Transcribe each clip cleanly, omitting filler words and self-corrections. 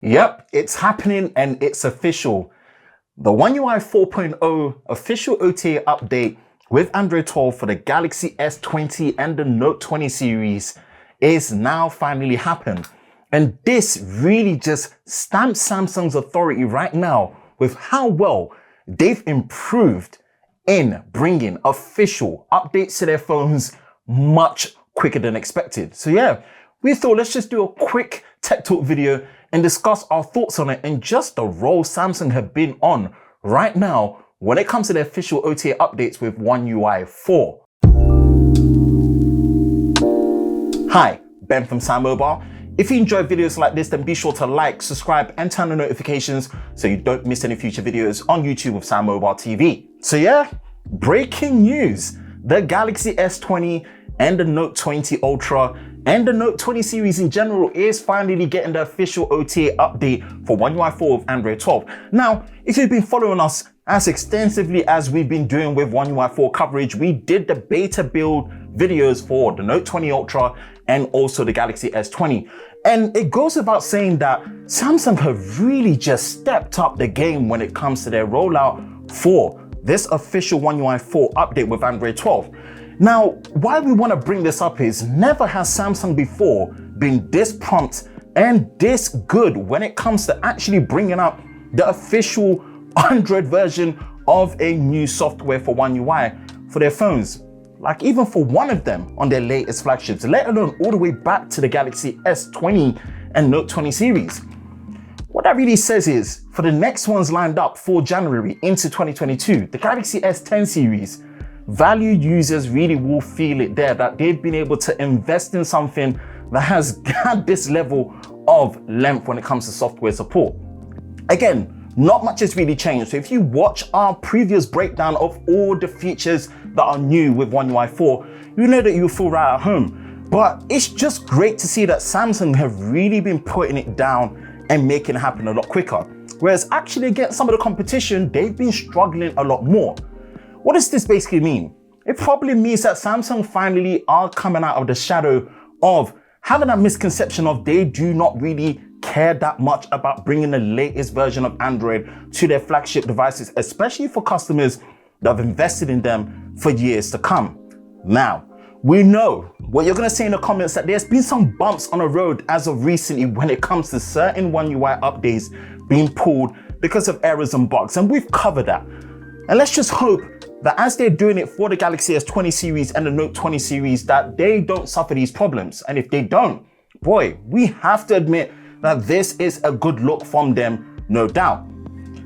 Yep, it's happening and it's official. The One UI 4.0 official OTA update with Android 12 for the Galaxy S20 and the Note 20 series is now finally happened. And this really just stamps Samsung's authority right now with how well they've improved in bringing official updates to their phones much quicker than expected. So yeah, we thought let's just do a quick tech talk video and discuss our thoughts on it and just the role Samsung have been on right now when it comes to their official OTA updates with One UI 4. Hi, Ben from SamMobile. If you enjoy videos like this, then be sure to like, subscribe, and turn on notifications so you don't miss any future videos on YouTube with SamMobile TV. So yeah, breaking news. The Galaxy S20 and the Note 20 Ultra and the Note 20 series in general is finally getting the official OTA update for One UI 4 with Android 12. Now, if you've been following us as extensively as we've been doing with One UI 4 coverage, we did the beta build videos for the Note 20 Ultra and also the Galaxy S20. And it goes without saying that Samsung have really just stepped up the game when it comes to their rollout for this official One UI 4 update with Android 12. Now, why we want to bring this up is never has Samsung before been this prompt and this good when it comes to actually bringing out the official Android version of a new software for One UI for their phones. Like even for one of them on their latest flagships, let alone all the way back to the Galaxy S20 and Note 20 series. What that really says is, for the next ones lined up for January into 2022, the Galaxy S10 series, valued users really will feel it there that they've been able to invest in something that has had this level of length when it comes to software support. Again, not much has really changed. So if you watch our previous breakdown of all the features that are new with One UI 4, you know that you'll feel right at home. But it's just great to see that Samsung have really been putting it down and making it happen a lot quicker. Whereas actually against some of the competition, they've been struggling a lot more. What does this basically mean? It probably means that Samsung finally are coming out of the shadow of having that misconception of they do not really care that much about bringing the latest version of Android to their flagship devices, especially for customers that have invested in them for years to come. Now, we know what you're going to say in the comments that there's been some bumps on the road as of recently when it comes to certain One UI updates being pulled because of errors and bugs, and we've covered that. And let's just hope that as they're doing it for the Galaxy S20 series and the Note 20 series, that they don't suffer these problems. And if they don't, boy, we have to admit that this is a good look from them, no doubt.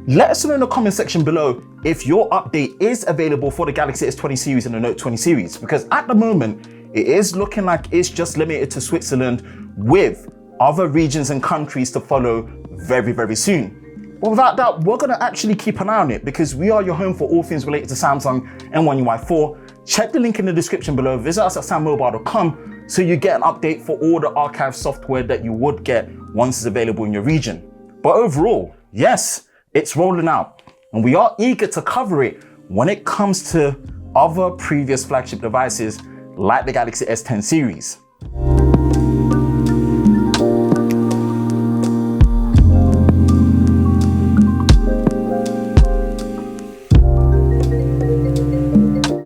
Let us know in the comment section below if your update is available for the Galaxy S20 series and the Note 20 series, because at the moment, it is looking like it's just limited to Switzerland with other regions and countries to follow very, very soon. But without doubt, we're going to actually keep an eye on it because we are your home for all things related to Samsung and One UI 4. Check the link in the description below. Visit us at sammobile.com so you get an update for all the archive software that you would get once it's available in your region. But overall, yes, it's rolling out and we are eager to cover it when it comes to other previous flagship devices like the Galaxy S10 series.